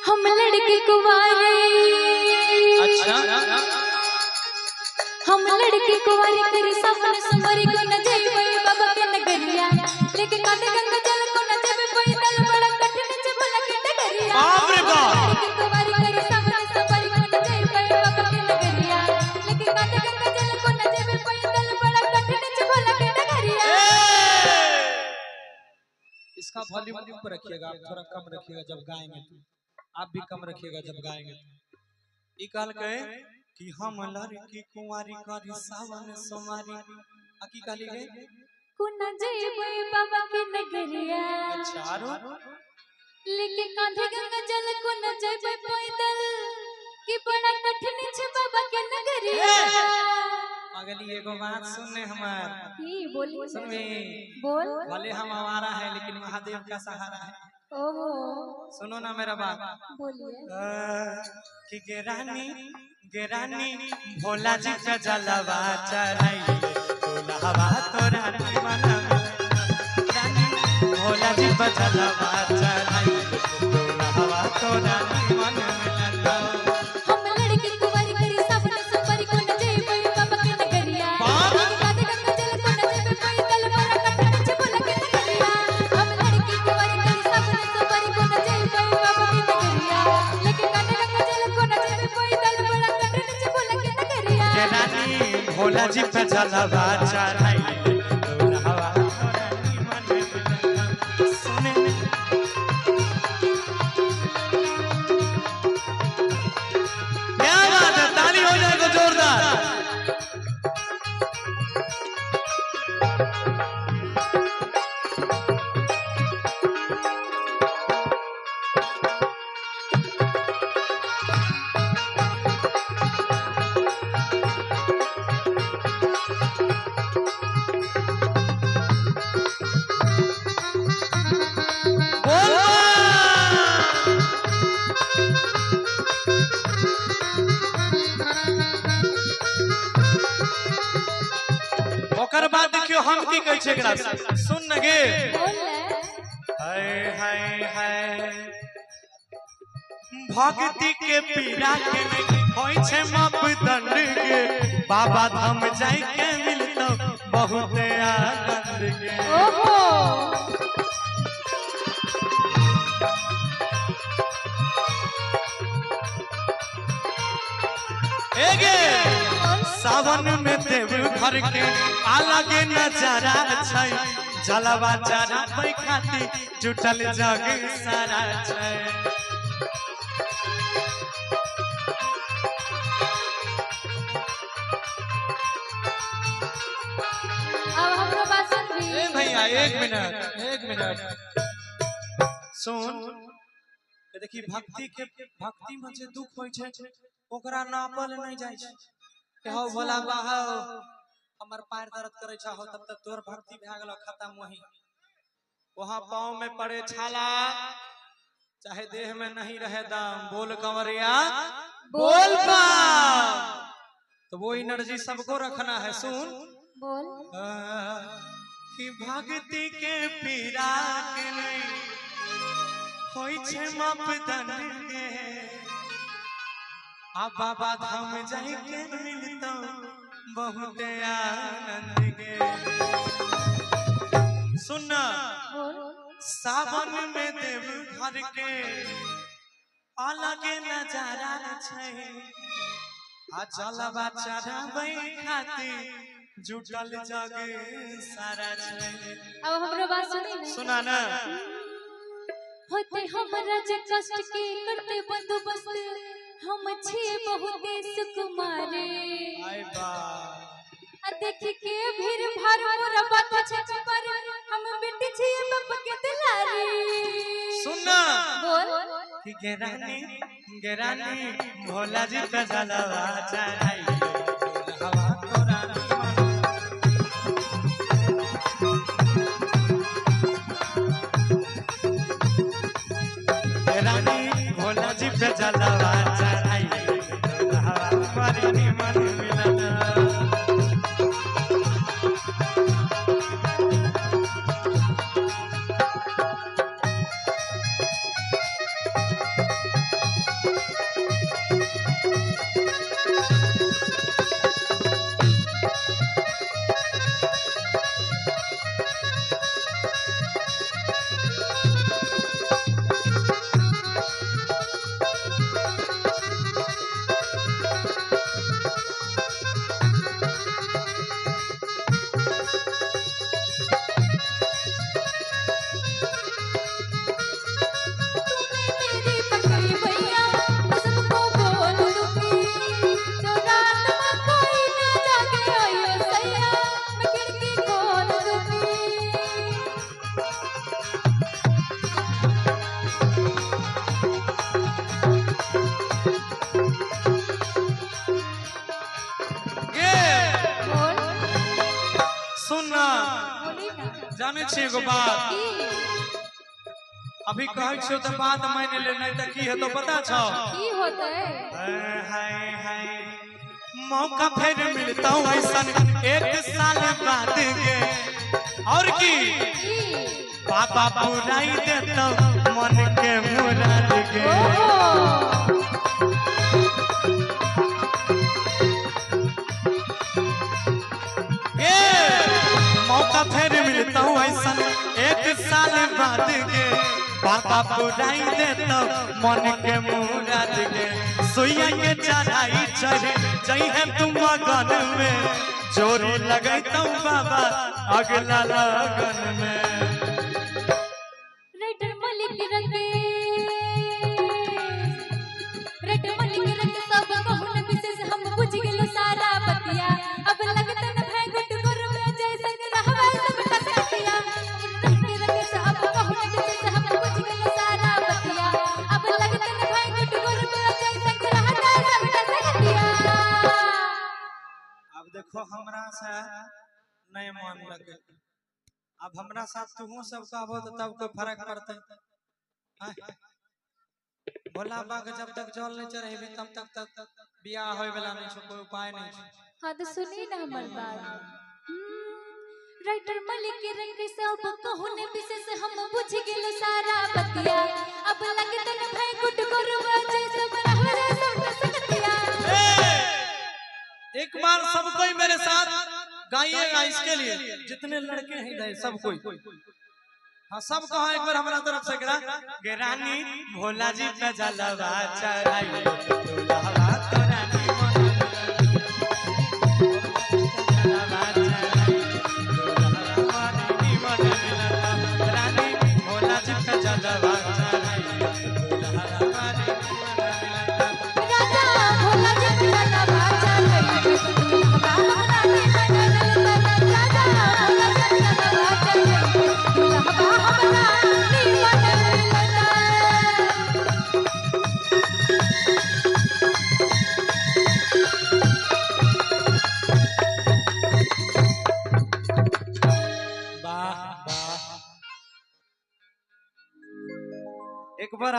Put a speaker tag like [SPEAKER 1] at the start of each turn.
[SPEAKER 1] हम लड़के कुंवारे,
[SPEAKER 2] अच्छा
[SPEAKER 1] हम लड़के कुंवारे तेरे सामने सुमरी को न जाए बाबा के नगरिया लेके कांधे गंगा जल को न जाए पैदल बड़ा कठिन से भला के नगरिया।
[SPEAKER 2] बाप रे बाप।
[SPEAKER 1] लड़के कुंवारे तेरे सामने सुमरी को न जाए बाबा के नगरिया लेके कांधे गंगा जल को न जाए पैदल बड़ा कठिन से भला के नगरिया।
[SPEAKER 2] इसका वॉल्यूम ऊपर रखिएगा, आप थोड़ा कम रखिएगा जब गाएंगे तो, आप भी कम रखिएगा जब गाएंगे तो। ई काल कहे कि हम लड़की कुंवारी करी सावन सोमारी अकी काली गए
[SPEAKER 1] को न जाए बाबा के नगरिया।
[SPEAKER 2] अच्छा आरो
[SPEAKER 1] लेके कांधे गंगा जल को न जाए पैदल कि बड़ा कठिन छे बाबा के नगरिया।
[SPEAKER 2] अगली एगो बात सुनने हमार
[SPEAKER 1] की बोली
[SPEAKER 2] सुनबे
[SPEAKER 1] बोल।
[SPEAKER 2] भले हम आवारा है लेकिन महादेव का सहारा है।
[SPEAKER 1] ओहो
[SPEAKER 2] सुनो ना मेरा बात
[SPEAKER 1] बोलिए।
[SPEAKER 2] कि गेरानी भोला जी का जलवा चढ़ाई तोलावा तोरा दीवाना रानी भोला जी का जलवा चढ़ाई तोलावा तोरा दीवाना मिलता।
[SPEAKER 1] हम लड़के कुंवारी करी सावन सुमरी को न जाए बाबा के नगरिया लेके कांधे गंगा जल को न जाए पैदल बड़ा कठिन छे भला के नगरिया। हम लड़के कुंवारी करी सावन सुमरी को न जाए बाबा के नगरिया लेके कांधे गंगा जल को न जाए पैदल बड़ा कठिन छे भला के नगरिया।
[SPEAKER 2] गेरानी भोला जी का जलवा चढ़ाई तोलावा तोरा दीवाना मिलता। सुने क्या बात है, ताली हो जाएगा जोरदार। ओकर बाद देखियो हम की कहै छै एकरा से सुन न गे
[SPEAKER 1] बोल ले।
[SPEAKER 2] हाय हाय हाय भक्ति के पीड़ा के नहीं होय छै मापदंड के बाबा धाम जाय के मिलतो बहुत आनंद के।
[SPEAKER 1] ओहो
[SPEAKER 2] एगे सावन में देव घर के अलग नजारा छै जलवा चढ़ाबै खातिर जुटल जग सारा छै।
[SPEAKER 1] अब हमरो बात सुन भी।
[SPEAKER 2] ए भैया एक मिनट सुन के देखी भक्ति में जे दुख होय छै ओकरा नापल नहीं जाय छै के हो भोला बाबा हमर पैर दर्द करे छ हो तब तक तोर भक्ति भए गेलो खत्म। वही वहां पांव में पड़े छाला चाहे देह में नहीं रहे दम बोल कंवरिया बोल बम। तो वो एनर्जी सबको रखना है। सुन
[SPEAKER 1] बोल
[SPEAKER 2] कि भक्ति के पीड़ा के नहीं होय छै मापदंड के आ बाबा धाम जाय के मिलतो बहुत आनंद के। सुन
[SPEAKER 1] बोल
[SPEAKER 2] सावन में देव घर के अलग नजारा छै आ जलवा चढ़ाबै खातिर जुटल जग सारा छै।
[SPEAKER 1] अब हमरो बात सुनी ना।
[SPEAKER 2] सुना ना
[SPEAKER 1] होते हमरा जे कष्ट के करते बंदोबस्त हम छी बहुत सुकुमारे
[SPEAKER 2] आय बा
[SPEAKER 1] आ देख के भीड़ भाड़ मोरा बात छे पर हम बेटी छी बाप के दुलारे।
[SPEAKER 2] सुनना
[SPEAKER 1] बोल
[SPEAKER 2] कि गेरानी भोला जी का जलवा चढ़ाई हवा तोरा गेरानी भोला जी पे जलवा चढ़ाई हवा तुम्हारी मन मिलना। जाने छी एगो बात
[SPEAKER 1] की
[SPEAKER 2] अभी कहै छियो त बात मान ले नहीं त की हेतो पता छ
[SPEAKER 1] की होते
[SPEAKER 2] हाय हाय मौका फिर मिलता हूँ ऐसा एक साल बाद के और की पापा बुराई देता मन के मुराद के मौका फिर मिलता हूँ ऐसा एक साल बाद के पापा बुराई देता मन के मुराद के सुइया के चढ़ाई चढ़े जई है तुम मगन में जोरी लगता हूँ बाबा अगला लगन में
[SPEAKER 1] रेटर मलिक रंगे रेटर मलिक रंग सब कहूं न विशेष हम बुझ गेलो सारा बतिया अब लगता न भाई गुट गुरु में जैसे रहवा सब टकटिया रंग रंग सब कहूं न विशेष हम बुझ गेलो सारा बतिया अब लगता न भाई गुट गुरु में जैसे रहवा सब टकटिया
[SPEAKER 2] अब देखो हमरा से नहीं मान लगे अब हमरा साथ तू सब कहबो तो तब कोई फर्क पड़ते भोला बाबा जब तक जल नहीं चढ़ेबी तब तक बियाह होय वाला नहीं छै कोई उपाय नहीं छै
[SPEAKER 1] हां तो सुनी ना हमर बात राइटर मलिक के रंग सब कहूं ने विशेष हम बुझ गेलो सारा बतिया अब लगता न भाई गुट गुरु जैसे रहवा सब टकटिया
[SPEAKER 2] एक बार सब कोई मेरे साथ गाइएगा इसके लिए जितने लड़के हैं इधर सब कोई हाँ सब कहा एक बार हमारा तरफ से गे रानी भोला जी पे जलवा चढ़ाई दुल्हवा तो रानी रानी भोला जी पे जलवा चढ़ाई दुल्हवा
[SPEAKER 1] राजा भोला जी पे जलवा चढ़ाई दुल्हवा रानी बनल राजा भोला जी पे जलवा चढ़ाई दुल्हवा हमरा नी बनल
[SPEAKER 2] वाह वाह एक बार